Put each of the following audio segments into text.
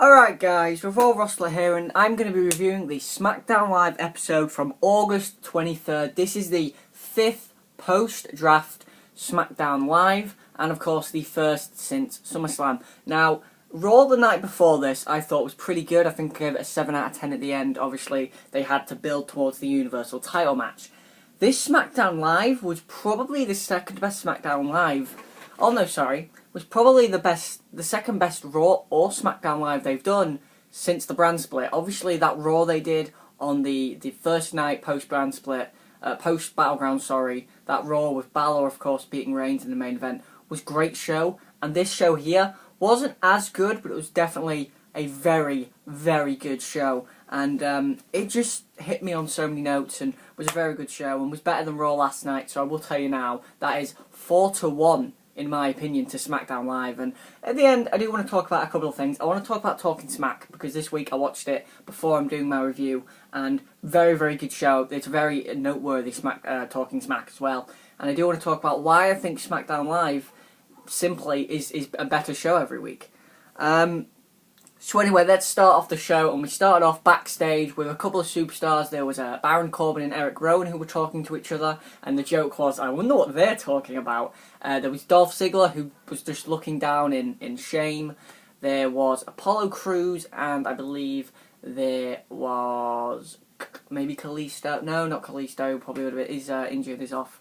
Alright guys, Revolve Rustler here, and I'm going to be reviewing the Smackdown Live episode from August 23rd. This is the 5th post-draft Smackdown Live, and of course the first since SummerSlam. Now, Raw the night before this I thought was pretty good. I think I gave it a 7 out of 10 at the end. Obviously, they had to build towards the Universal title match. This Smackdown Live was probably the second best Smackdown Live. Oh no, sorry. Was probably the second best Raw or SmackDown Live they've done since the brand split. Obviously, that Raw they did on the first night post brand split, post Battleground, sorry, that Raw with Balor, of course, beating Reigns in the main event was a great show. And this show here wasn't as good, but it was definitely a very, very good show. And it just hit me on so many notes and was a very good show and was better than Raw last night. So I will tell you now, that is 4-1. In my opinion, to SmackDown Live. And at the end, I do want to talk about a couple of things. I want to talk about Talking Smack, because this week I watched it before I'm doing my review, and very, very good show. It's a very noteworthy Talking Smack as well. And I do want to talk about why I think SmackDown Live simply is a better show every week. So anyway, let's start off the show, and we started off backstage with a couple of superstars. There was Baron Corbin and Eric Rowan who were talking to each other, and the joke was, I wonder what they're talking about. There was Dolph Ziggler, who was just looking down in shame. There was Apollo Crews, and I believe there was maybe Kalisto. No, not Kalisto, probably would have been, he's injured, he's off.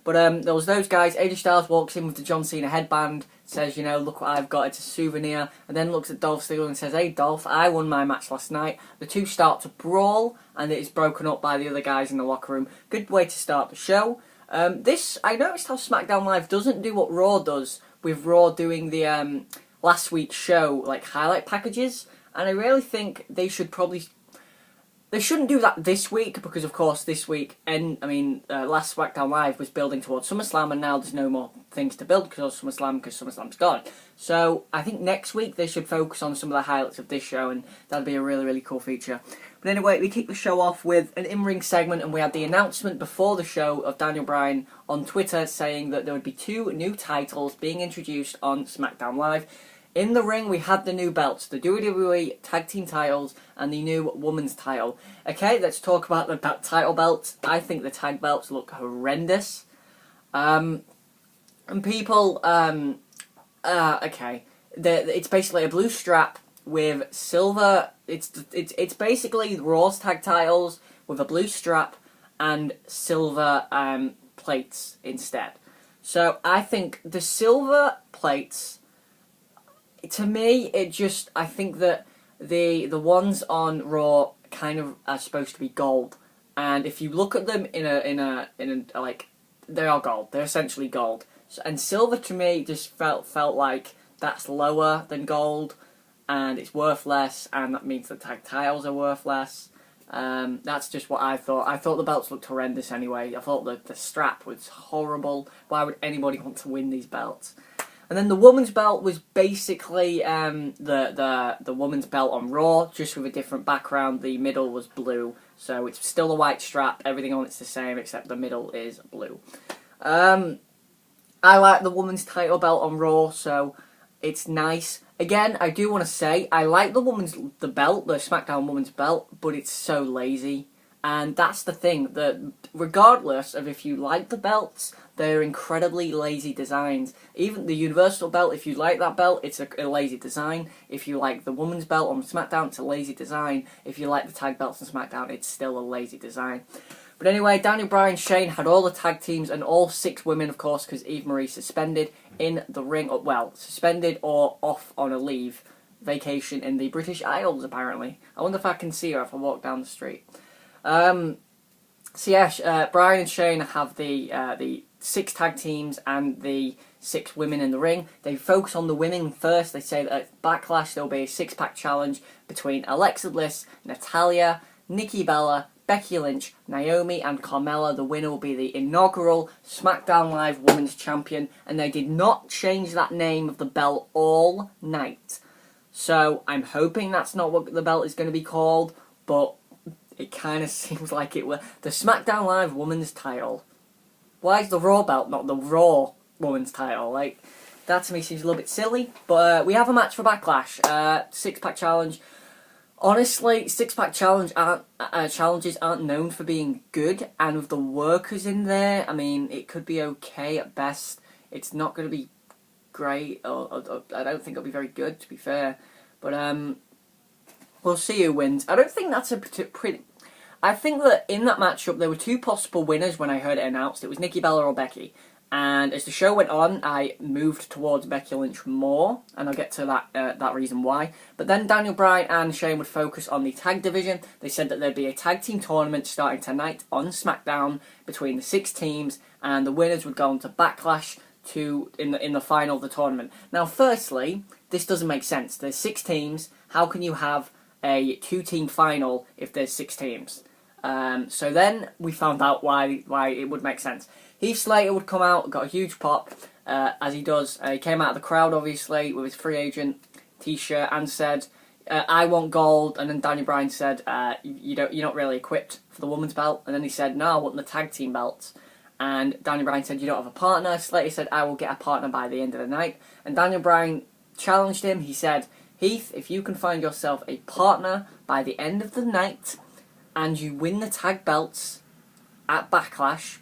But there was those guys. AJ Styles walks in with the John Cena headband, says, you know, look what I've got, it's a souvenir, and then looks at Dolph Ziggler and says, hey Dolph, I won my match last night. The two start to brawl, and it is broken up by the other guys in the locker room. Good way to start the show. I noticed how SmackDown Live doesn't do what Raw does, with Raw doing the last week's show, like, highlight packages, and I really think they should probably... They shouldn't do that this week, because of course this week, last SmackDown Live was building towards SummerSlam, and now there's no more things to build because SummerSlam's gone. So I think next week they should focus on some of the highlights of this show, and that'd be a really, really cool feature. But anyway, we kick the show off with an in-ring segment, and we had the announcement before the show of Daniel Bryan on Twitter saying that there would be 2 new titles being introduced on SmackDown Live. In the ring, we had the new belts, the WWE Tag Team titles and the new Women's title. Okay, let's talk about the title belts. I think the tag belts look horrendous. And people, okay, it's basically a blue strap with silver. It's basically Raw's tag titles with a blue strap and silver plates instead. So I think the silver plates, to me, I think that the ones on Raw kind of are supposed to be gold, and if you look at them like, they are gold. They're essentially gold. And silver to me just felt like that's lower than gold, and it's worth less, and that means the tag titles are worth less. That's just what I thought. I thought the belts looked horrendous anyway. I thought that the strap was horrible. Why would anybody want to win these belts? And then the woman's belt was basically the woman's belt on Raw, just with a different background. The middle was blue, so it's still a white strap. Everything on it's the same, except the middle is blue. I like the woman's title belt on Raw, so it's nice. Again, I do want to say, I like the SmackDown woman's belt, but it's so lazy. And that's the thing, that regardless of if you like the belts, they're incredibly lazy designs. Even the Universal belt, if you like that belt, it's a lazy design. If you like the woman's belt on SmackDown, it's a lazy design. If you like the tag belts on SmackDown, it's still a lazy design. But anyway, Daniel Bryan, Shane had all the tag teams and all 6 women, of course, because Eve Marie suspended in the ring. Well, suspended or off on a leave, vacation in the British Isles, apparently. I wonder if I can see her if I walk down the street. Bryan and Shane have the 6 tag teams and the 6 women in the ring. They focus on the women first. They say that at Backlash there will be a 6-pack challenge between Alexa Bliss, Natalya, Nikki Bella, Becky Lynch, Naomi and Carmella. The winner will be the inaugural SmackDown Live Women's Champion, and they did not change that name of the belt all night. So I'm hoping that's not what the belt is going to be called, but it kind of seems like it were the SmackDown Live Women's title. Why is the Raw belt not the Raw Women's title? Like, That to me seems a little bit silly, but we have a match for Backlash. Six-pack challenge. Honestly, six-pack challenges aren't known for being good, and with the workers in there, I mean, it could be okay at best. It's not going to be great, or I don't think it'll be very good, to be fair. But we'll see who wins. I don't think that's a pretty... I think that in that matchup, there were two possible winners when I heard it announced. It was Nikki Bella or Becky. And as the show went on, I moved towards Becky Lynch more, and I'll get to that reason why. But then Daniel Bryan and Shane would focus on the tag division. They said that there'd be a tag team tournament starting tonight on Smackdown between the 6 teams, and the winners would go on to Backlash in the final of the tournament. Now, firstly, this doesn't make sense. There's 6 teams. How can you have a 2-team final if there's 6 teams? So then we found out why it would make sense. Heath Slater would come out, got a huge pop, as he does. He came out of the crowd, obviously, with his free agent t-shirt and said, I want gold. And then Daniel Bryan said, you're not really equipped for the women's belt. And then he said, no, I want the tag team belts. And Daniel Bryan said, you don't have a partner. Slater said, I will get a partner by the end of the night. And Daniel Bryan challenged him. He said, Heath, if you can find yourself a partner by the end of the night and you win the tag belts at Backlash,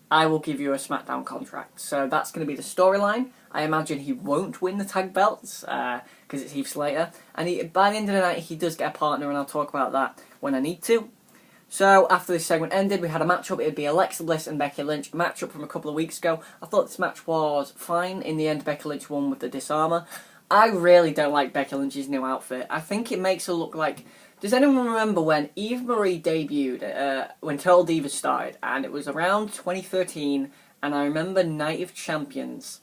I will give you a Smackdown contract. So that's going to be the storyline. I imagine he won't win the tag belts because it's Heath Slater. And by the end of the night, he does get a partner, and I'll talk about that when I need to. So after this segment ended, we had a matchup. It would be Alexa Bliss and Becky Lynch. A matchup from a couple of weeks ago. I thought this match was fine. In the end, Becky Lynch won with the disarmer. I really don't like Becky Lynch's new outfit. I think it makes her look like... Does anyone remember when Eve Marie debuted, when Total Divas started, and it was around 2013, and I remember Night of Champions,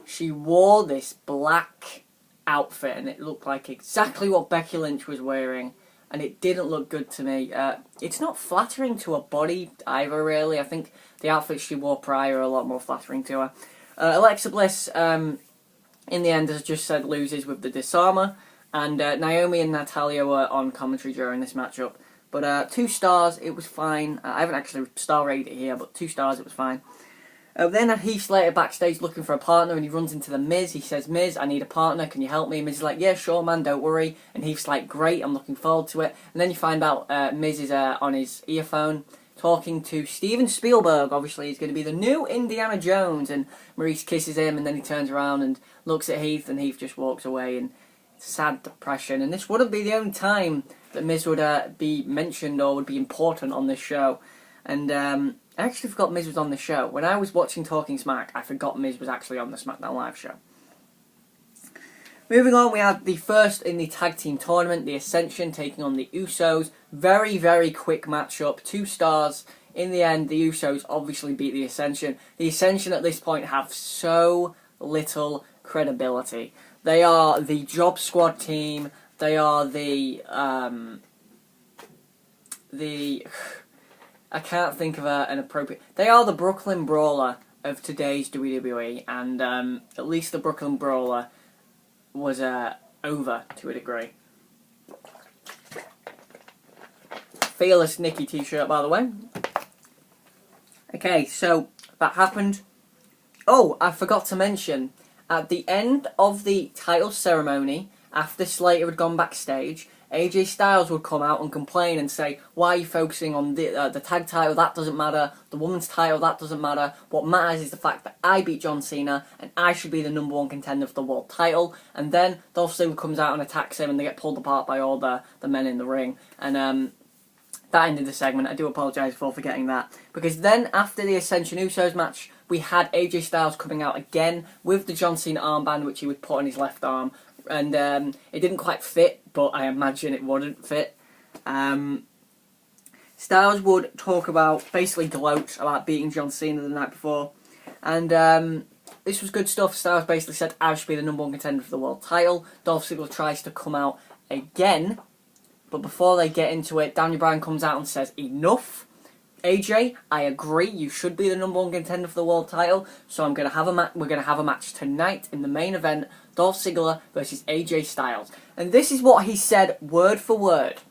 she wore this black outfit, and it looked like exactly what Becky Lynch was wearing, and it didn't look good to me. It's not flattering to her body either, really. I think the outfits she wore prior are a lot more flattering to her. Alexa Bliss, in the end, as I just said, loses with the disarmer. And Naomi and Natalya were on commentary during this matchup. But 2 stars, it was fine. I haven't actually star rated it here, but 2 stars, it was fine. Then Heath Slater backstage looking for a partner, and he runs into the Miz. He says, Miz, I need a partner, can you help me? Miz is like, yeah, sure, man, don't worry. And Heath's like, great, I'm looking forward to it. And then you find out Miz is on his earphone talking to Steven Spielberg. Obviously, he's going to be the new Indiana Jones. And Maurice kisses him, and then he turns around and looks at Heath, and Heath just walks away, and sad depression. And this wouldn't be the only time that Miz would be mentioned or would be important on this show. And I actually forgot Miz was on the show. When I was watching Talking Smack, I forgot Miz was actually on the SmackDown Live show. Moving on, we had the first in the tag team tournament, the Ascension taking on the Usos. Very, very quick matchup, 2 stars. In the end, the Usos obviously beat the Ascension. The Ascension at this point have so little credibility. They are the Job Squad team. They are the I can't think of an appropriate... They are the Brooklyn Brawler of today's WWE, and at least the Brooklyn Brawler was over to a degree. Fearless Nikki t-shirt, by the way. Okay, so that happened. Oh, I forgot to mention, at the end of the title ceremony, after Slater had gone backstage, AJ Styles would come out and complain and say, why are you focusing on the tag title? That doesn't matter. The women's title, that doesn't matter. What matters is the fact that I beat John Cena and I should be the #1 contender for the world title. And then Dolph Ziggler comes out and attacks him, and they get pulled apart by all the men in the ring. And that ended the segment. I do apologise for forgetting that. Because then, after the Ascension Usos match, we had AJ Styles coming out again with the John Cena armband, which he would put on his left arm. And it didn't quite fit, but I imagine it wouldn't fit. Styles would talk about, basically gloat about beating John Cena the night before. And this was good stuff. Styles basically said, I should be the #1 contender for the world title. Dolph Ziggler tries to come out again. But before they get into it, Daniel Bryan comes out and says, enough. AJ, I agree, you should be the #1 contender for the world title, so we're going to have a match tonight in the main event, Dolph Ziggler versus AJ Styles. And this is what he said word for word.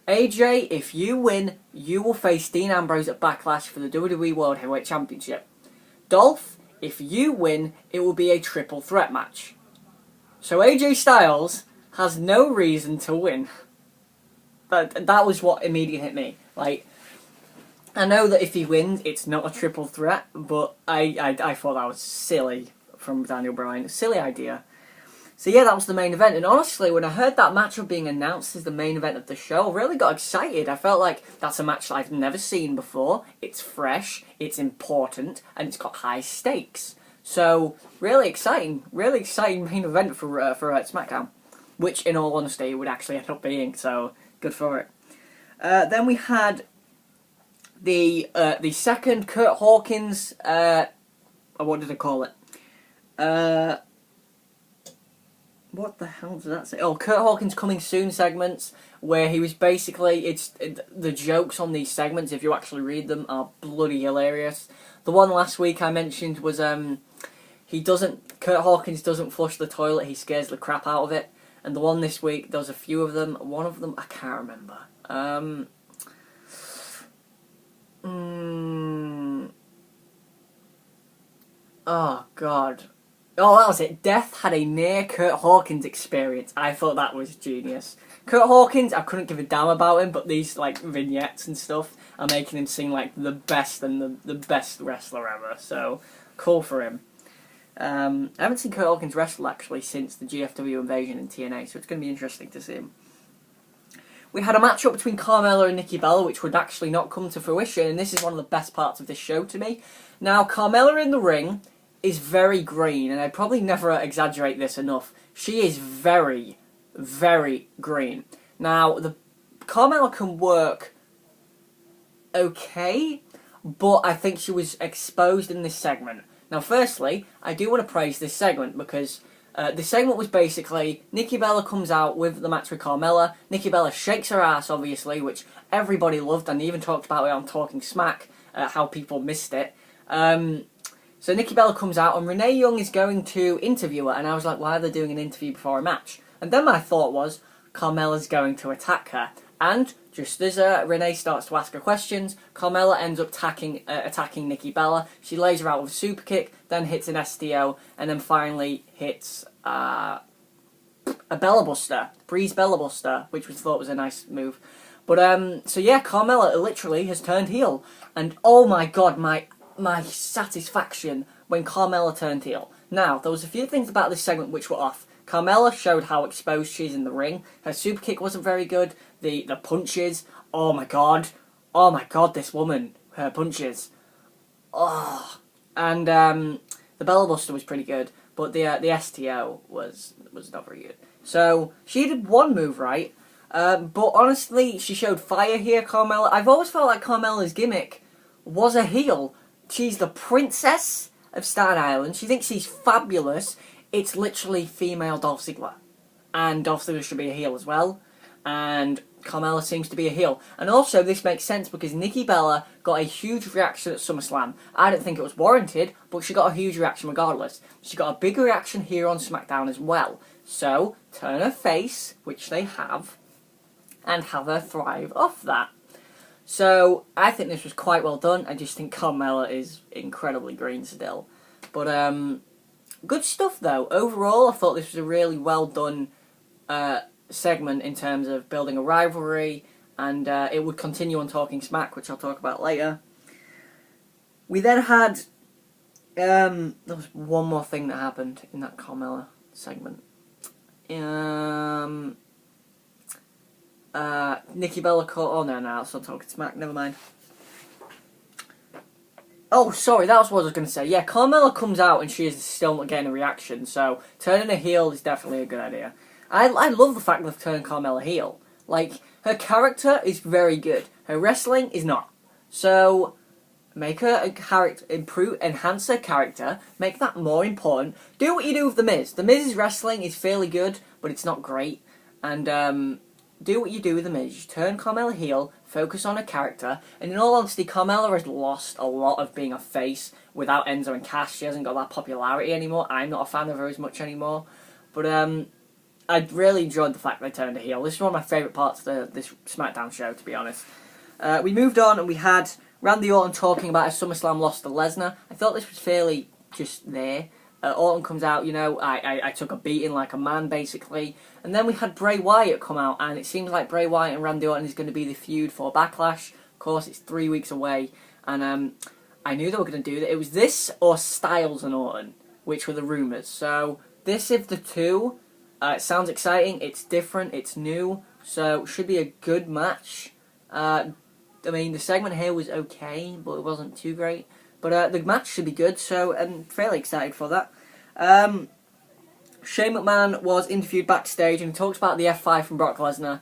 AJ, if you win, you will face Dean Ambrose at Backlash for the WWE World Heavyweight Championship. Dolph, If you win, it will be a triple threat match. So AJ Styles has no reason to win. That was what immediately hit me. Like, I know that if he wins, it's not a triple threat, but I thought that was silly from Daniel Bryan. Silly idea. So yeah, that was the main event. And honestly, when I heard that matchup being announced as the main event of the show, I really got excited. I felt like that's a match that I've never seen before. It's fresh, it's important, and it's got high stakes. So really exciting main event for SmackDown, which in all honesty it would actually end up being. So good for it. Then we had the second Kurt Hawkins. What did I call it? What the hell does that say? Oh, Kurt Hawkins Coming Soon segments, where he was basically, the jokes on these segments, if you actually read them, are bloody hilarious. The one last week I mentioned was, Kurt Hawkins doesn't flush the toilet, he scares the crap out of it. And the one this week, there was a few of them. One of them, I can't remember. Oh, God. Oh, that was it. Death had a near Kurt Hawkins experience. I thought that was genius. Kurt Hawkins, I couldn't give a damn about him, but these like vignettes and stuff are making him seem like the best and the best wrestler ever. So, cool for him. I haven't seen Kurt Hawkins wrestle actually since the GFW invasion in TNA, so it's going to be interesting to see him. We had a matchup between Carmella and Nikki Bella, which would actually not come to fruition, and this is one of the best parts of this show to me. Now, Carmella in the ring is very green, and I probably never exaggerate this enough. She is very, very green. Now, Carmella can work okay, but I think she was exposed in this segment. Now, firstly, I do want to praise this segment because this segment was basically Nikki Bella comes out with the match with Carmella. Nikki Bella shakes her ass, obviously, which everybody loved, and even talked about it on Talking Smack, how people missed it. So Nikki Bella comes out, and Renee Young is going to interview her, and I was like, why are they doing an interview before a match? And then my thought was, Carmella's going to attack her. And just as Renee starts to ask her questions, Carmella ends up attacking Nikki Bella. She lays her out with a super kick, then hits an STO, and then finally hits a Bella Buster, Breeze Bella Buster, which we thought was a nice move. But so yeah, Carmella literally has turned heel, and oh my god, my satisfaction when Carmella turned heel. Now, there was a few things about this segment which were off. Carmella showed how exposed she is in the ring. Her super kick wasn't very good. The punches, oh my god, this woman, her punches, oh, and the Bella Buster was pretty good, but the STO was not very good. So she did one move right, but honestly, she showed fire here, Carmella. I've always felt like Carmella's gimmick was a heel. She's the princess of Staten Island. She thinks she's fabulous. It's literally female Dolph Ziggler. And Dolph Ziggler should be a heel as well. And Carmella seems to be a heel. And also, this makes sense because Nikki Bella got a huge reaction at SummerSlam. I don't think it was warranted, but she got a huge reaction regardless. She got a big reaction here on SmackDown as well. So, turn her face, which they have, and have her thrive off that. So, I think this was quite well done. I just think Carmella is incredibly green still. But, good stuff though. Overall, I thought this was a really well done segment in terms of building a rivalry, and it would continue on Talking Smack, which I'll talk about later. We then had, there was one more thing that happened in that Carmella segment. Nikki Bella caught, oh no, that's not Talking Smack, never mind. Oh, sorry, that was what I was going to say. Yeah, Carmella comes out and she is still not getting a reaction, so turning her heel is definitely a good idea. I love the fact they've turned Carmella heel. Like, her character is very good. Her wrestling is not. So, make her a character, enhance her character, make that more important. Do what you do with The Miz. The Miz's wrestling is fairly good, but it's not great. And, do what you do with The Miz. You turn Carmella heel, focus on her character, and in all honesty, Carmella has lost a lot of being a face without Enzo and Cass. She hasn't got that popularity anymore. I'm not a fan of her as much anymore. But, I really enjoyed the fact they turned her heel. This is one of my favourite parts of this SmackDown show, to be honest. We moved on and we had Randy Orton talking about his SummerSlam loss to Lesnar. I thought this was fairly just there. Orton comes out, you know, I took a beating like a man, basically. And then we had Bray Wyatt come out, and it seems like Bray Wyatt and Randy Orton is going to be the feud for Backlash. Of course, it's 3 weeks away, and I knew they were going to do that. It was this or Styles and Orton, which were the rumours. So, this is the two. It sounds exciting, it's different, it's new, so it should be a good match. I mean, the segment here was okay, but it wasn't too great. But the match should be good, so I'm fairly excited for that. Shane McMahon was interviewed backstage, and he talks about the F5 from Brock Lesnar.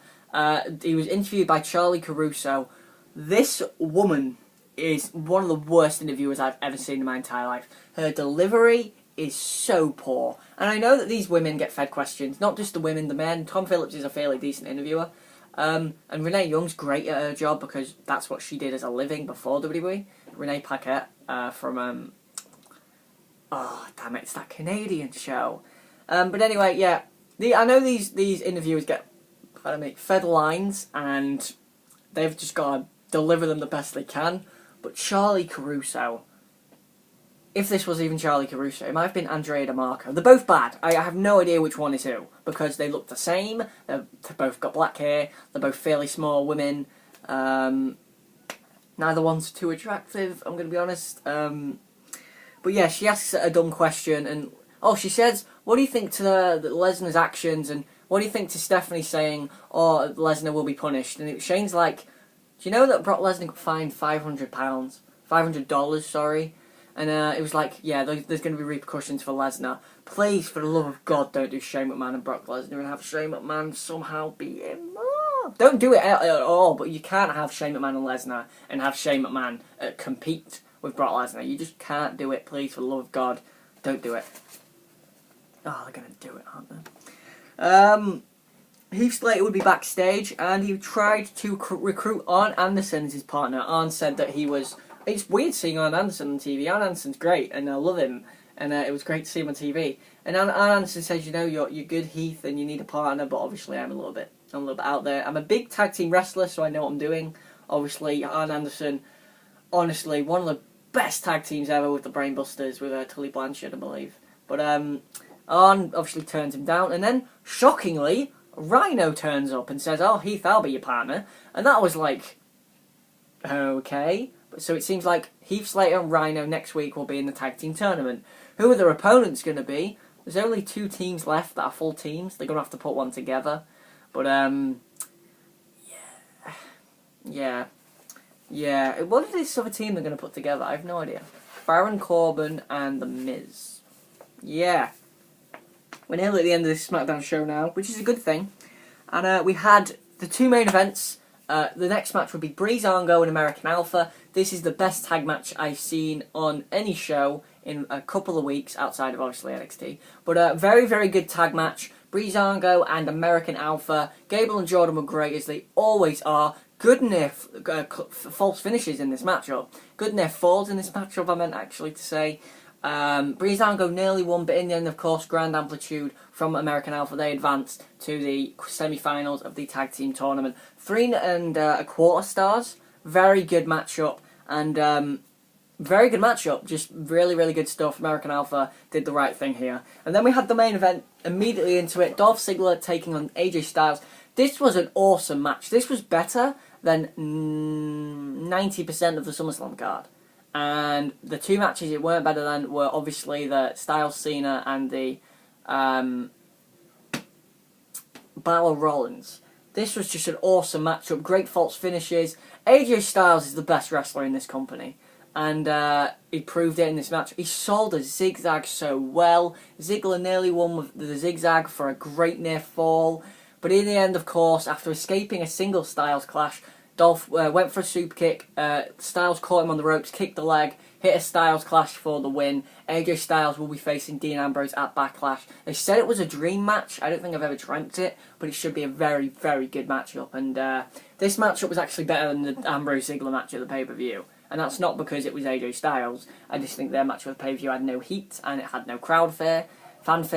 He was interviewed by Charlie Caruso. This woman is one of the worst interviewers I've ever seen in my entire life. Her delivery is so poor. And I know that these women get fed questions, not just the women, the men. Tom Phillips is a fairly decent interviewer. And Renee Young's great at her job because that's what she did as a living before WWE. Renee Paquette from, oh, damn it, it's that Canadian show. But anyway, yeah, I know these interviewers get, fed lines, and they've just got to deliver them the best they can. But Charlie Caruso, if this was even Charlie Caruso, it might have been Andrea DeMarco. They're both bad. I have no idea which one is who, because they look the same. They've both got black hair. They're both fairly small women. Neither one's too attractive, I'm going to be honest. But yeah, she asks a dumb question, and she says, what do you think to the Lesnar's actions, and what do you think to Stephanie saying, oh, Lesnar will be punished? And Shane's like, do you know that Brock Lesnar got fined $500, sorry? And it was like, yeah, there's going to be repercussions for Lesnar. Please, for the love of God, don't do Shane McMahon and Brock Lesnar and have Shane McMahon somehow beat him. Oh, don't do it at all, but you can't have Shane McMahon and Lesnar and have Shane McMahon compete with Brock Lesnar. You just can't do it, please, for the love of God. Don't do it. Oh, they're going to do it, aren't they? Heath Slater would be backstage, and he tried to recruit Arn Anderson as his partner. Arn said that he was... It's weird seeing Arn Anderson on TV. Arn Anderson's great, and I love him, and it was great to see him on TV. And Arn Anderson says, you know, you're good, Heath, and you need a partner, but obviously I'm a little bit out there. I'm a big tag team wrestler, so I know what I'm doing. Obviously, Arn Anderson, honestly, one of the best tag teams ever with the Brainbusters, with Tully Blanchard, I believe. But Arn obviously turns him down, and then, shockingly, Rhino turns up and says, oh, Heath, I'll be your partner. And that was like, okay. So it seems like Heath Slater and Rhino next week will be in the tag team tournament. Who are their opponents going to be? There's only 2 teams left that are full teams. They're going to have to put one together. But, yeah. What is this other team they're going to put together? I have no idea. Baron Corbin and The Miz. Yeah. We're nearly at the end of this SmackDown show now, which is a good thing. And we had the 2 main events. The next match would be Breezango and American Alpha. This is the best tag match I've seen on any show in a couple of weeks, outside of obviously NXT. But a very, very good tag match. Breezango and American Alpha. Gable and Jordan were great, as they always are. Good near false finishes in this matchup. Good near falls in this matchup, I meant actually to say. Breezango nearly won, but in the end, of course, Grand Amplitude from American Alpha, they advanced to the semi-finals of the tag team tournament. 3 1/4 stars. Very good matchup, and very good matchup. Just really, really good stuff. American Alpha did the right thing here. And then we had the main event immediately into it. Dolph Ziggler taking on AJ Styles. This was an awesome match. This was better than 90% of the SummerSlam card. And the 2 matches it weren't better than were obviously the Styles Cena and the Balor Rollins. This was just an awesome matchup. Great false finishes. AJ Styles is the best wrestler in this company. And he proved it in this match. He sold a zigzag so well. Ziggler nearly won with the zigzag for a great near fall. But in the end, of course, after escaping a single Styles clash, Dolph went for a super kick. Styles caught him on the ropes, kicked the leg, hit a Styles clash for the win. AJ Styles will be facing Dean Ambrose at Backlash. They said it was a dream match. I don't think I've ever dreamt it, but it should be a very, very good matchup. And this matchup was actually better than the Ambrose-Ziggler match at the pay-per-view. And that's not because it was AJ Styles. I just think their match with the pay-per-view had no heat, and it had no fanfare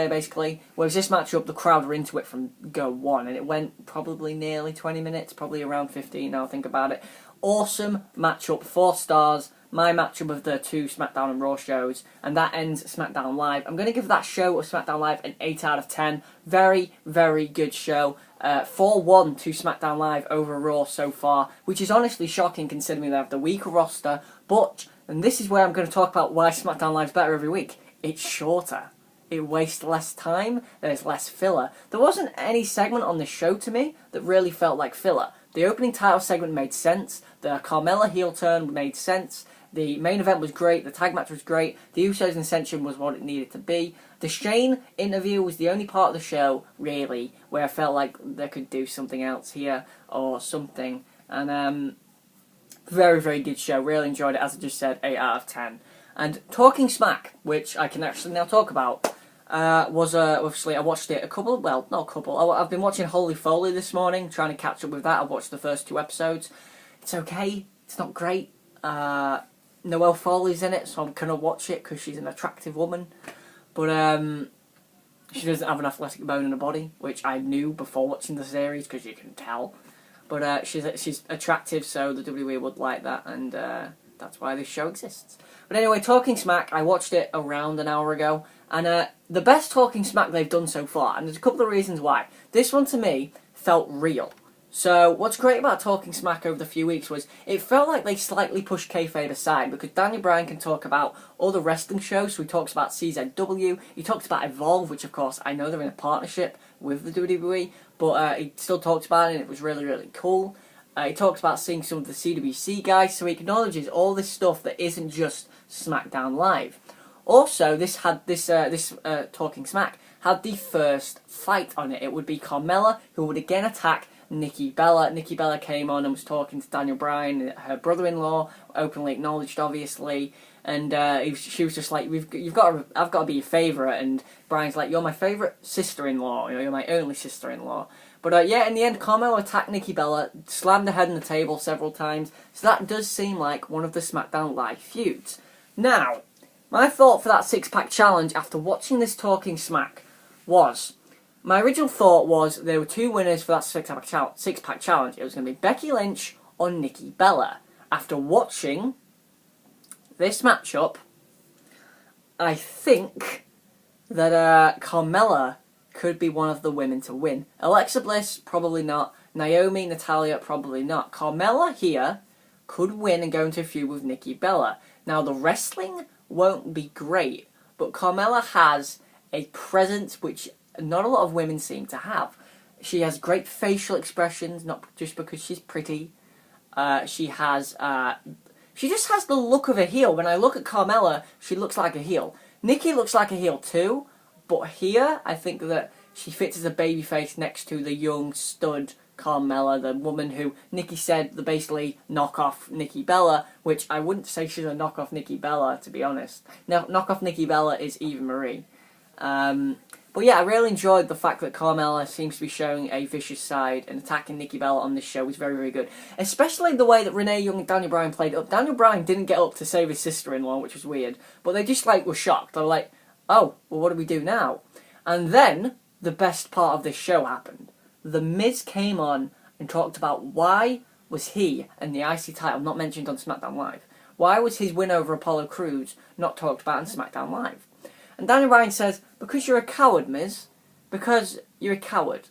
basically. Whereas this matchup, the crowd were into it from go one, and it went probably nearly 20 minutes, probably around 15 now I think about it. Awesome matchup, 4 stars. my matchup of the two SmackDown and Raw shows, and that ends SmackDown Live. I'm going to give that show of SmackDown Live an 8 out of 10. Very, very good show. 4-1 to SmackDown Live over Raw so far, which is honestly shocking considering they have the weaker roster, but, and this is where I'm going to talk about why SmackDown Live's better every week, it's shorter. It wastes less time, there's less filler. There wasn't any segment on this show to me that really felt like filler. The opening title segment made sense, the Carmella heel turn made sense, the main event was great, the tag match was great, the Usos and Ascension was what it needed to be. The Shane interview was the only part of the show, really, where I felt like they could do something else here, or something. And, very, very good show, really enjoyed it, as I just said, 8 out of 10. And Talking Smack, which I can actually now talk about, was obviously I watched it I've been watching Holy Foley this morning, trying to catch up with that. I've watched the first 2 episodes. It's okay, it's not great. Noelle Foley's in it, so I'm gonna watch it because she's an attractive woman. But she doesn't have an athletic bone in her body, which I knew before watching the series because you can tell. But she's attractive, so the WWE would like that, and that's why this show exists. But anyway, Talking Smack, I watched it around an hour ago, and the best Talking Smack they've done so far, and there's a couple of reasons why. This one, to me, felt real. So, what's great about Talking Smack over the few weeks was, it felt like they slightly pushed kayfabe aside, because Daniel Bryan can talk about all the wrestling shows, so he talks about CZW, he talks about Evolve, which of course, I know they're in a partnership with the WWE, but he still talks about it, and it was really, really cool. He talks about seeing some of the CWC guys, so he acknowledges all this stuff that isn't just SmackDown Live. Also, this Talking Smack had the first fight on it. It would be Carmella, who would again attack Nikki Bella. Nikki Bella came on and was talking to Daniel Bryan, her brother-in-law, openly acknowledged, obviously, and she was just like, I've got to be your favourite, and Bryan's like, you're my favourite sister-in-law, you're my only sister-in-law. But yeah, in the end, Carmella attacked Nikki Bella, slammed her head on the table several times, so that does seem like one of the SmackDown Live feuds. Now, my thought for that 6-pack challenge after watching this Talking Smack was, my original thought was there were 2 winners for that 6-pack challenge. It was going to be Becky Lynch or Nikki Bella. After watching this matchup, I think that Carmella could be one of the women to win. Alexa Bliss, probably not. Naomi, Natalya, probably not. Carmella here could win and go into a feud with Nikki Bella. Now, the wrestling won't be great, but Carmella has a presence which not a lot of women seem to have. She has great facial expressions, not just because she's pretty. She just has the look of a heel. When I look at Carmella, she looks like a heel. Nikki looks like a heel too, but here, I think that she fits as a babyface next to the young stud Carmella, the woman who Nikki said the basically knockoff Nikki Bella, which I wouldn't say she's a knockoff Nikki Bella, to be honest. No, knockoff Nikki Bella is Eva Marie. But yeah, I really enjoyed the fact that Carmella seems to be showing a vicious side, and attacking Nikki Bella on this show was very, very good. Especially the way that Renee Young and Daniel Bryan played up. Daniel Bryan didn't get up to save his sister-in-law, which was weird, but they just were shocked. They were like, oh, well, what do we do now? And then, the best part of this show happened. The Miz came on and talked about why was he and the IC title not mentioned on SmackDown Live. Why was his win over Apollo Crews not talked about on SmackDown Live? And Daniel Bryan says, because you're a coward, Miz. Because you're a coward.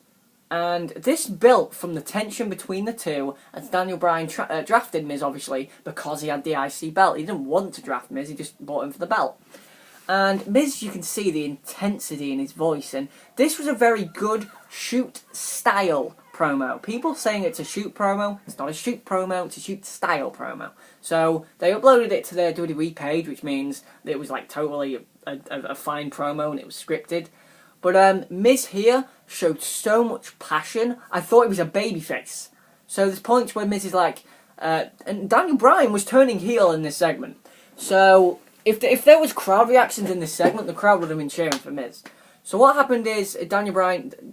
And this built from the tension between the two, as Daniel Bryan drafted Miz, obviously, because he had the IC belt. He didn't want to draft Miz, he just bought him for the belt. And Miz, you can see the intensity in his voice, and this was a very good shoot-style promo. People saying it's a shoot promo, it's not a shoot promo, it's a shoot-style promo. So, they uploaded it to their WWE page, which means that it was like totally a fine promo and it was scripted. But Miz here showed so much passion, I thought he was a babyface. So there's points where Miz is like, and Daniel Bryan was turning heel in this segment. So, if there was crowd reactions in this segment, the crowd would have been cheering for Miz. So what happened is,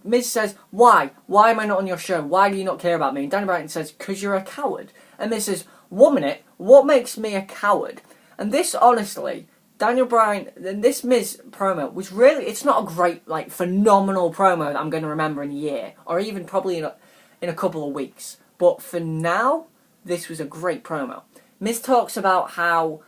Miz says, why? Why am I not on your show? Why do you not care about me? And Daniel Bryan says, because you're a coward. And Miz says, 1 minute, what makes me a coward? And this, honestly, Daniel Bryan, this Miz promo was really, it's not a great, phenomenal promo that I'm going to remember in a year, or even probably in a couple of weeks. But for now, this was a great promo. Miz talks about how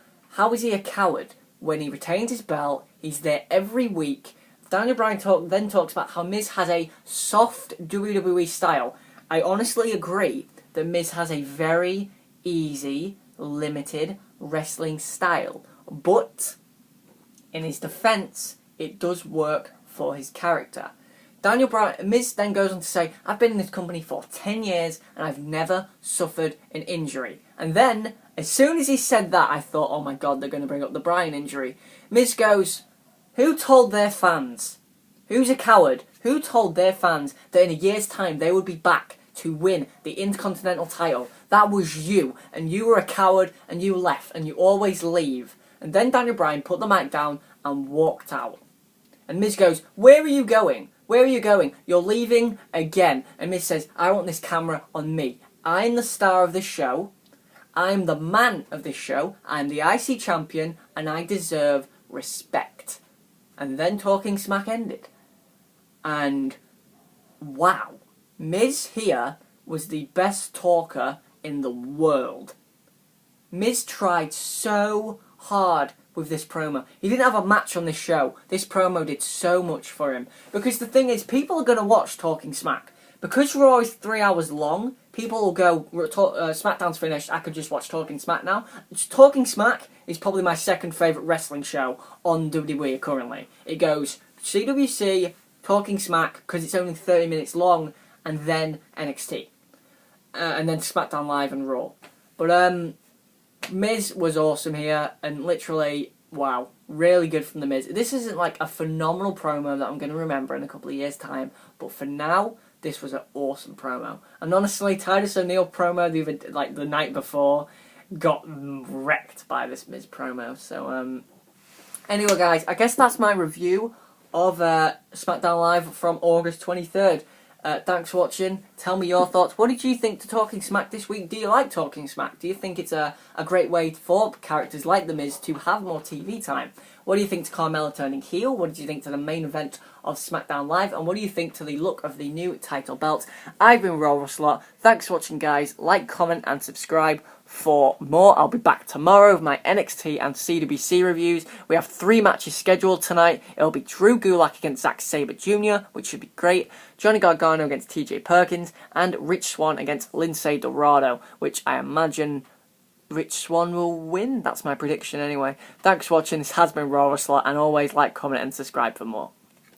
is he a coward when he retains his belt, he's there every week. Daniel Bryan then talks about how Miz has a soft WWE style. I honestly agree that Miz has a very easy, limited wrestling style. But, in his defence, it does work for his character. Miz then goes on to say, I've been in this company for 10 years and I've never suffered an injury. And then, as soon as he said that, I thought, oh my god, they're going to bring up the Bryan injury. Miz goes, who told their fans? Who's a coward? Who told their fans that in a year's time they would be back to win the Intercontinental title? That was you, and you were a coward, and you left, and you always leave. And then Daniel Bryan put the mic down and walked out. And Miz goes, where are you going? Where are you going? You're leaving again. And Miz says, I want this camera on me. I'm the star of this show. I'm the man of this show. I'm the IC champion, and I deserve respect. And then Talking Smack ended. And wow, Miz here was the best talker in the world. Miz tried so hard with this promo. He didn't have a match on this show. This promo did so much for him. Because the thing is, people are going to watch Talking Smack. Because Raw is 3 hours long, people will go, SmackDown's finished, I could just watch Talking Smack now. Talking Smack is probably my second favourite wrestling show on WWE currently. It goes CWC, Talking Smack, because it's only 30 minutes long, and then NXT. And then SmackDown Live and Raw. But, Miz was awesome here, and literally, wow, really good from the Miz. This isn't like a phenomenal promo that I'm going to remember in a couple of years' time, but for now, this was an awesome promo. And honestly, Titus O'Neil promo the night before got wrecked by this Miz promo. So, anyway, guys, I guess that's my review of SmackDown Live from August 23rd. Thanks for watching. Tell me your thoughts. What did you think to Talking Smack this week? Do you like Talking Smack? Do you think it's a great way for characters like The Miz to have more TV time? What do you think to Carmella turning heel? What did you think to the main event of SmackDown Live? And what do you think to the look of the new title belt? I've been Raw Russell. Thanks for watching, guys. Like, comment, and subscribe for more. I'll be back tomorrow with my NXT and CWC reviews. We have 3 matches scheduled tonight. It'll be Drew Gulak against Zack Sabre Jr., which should be great, Johnny Gargano against TJ Perkins, and Rich Swann against Lince Dorado, which I imagine Rich Swann will win. That's my prediction anyway. Thanks for watching. This has been Raw Wrestler, and always like, comment, and subscribe for more.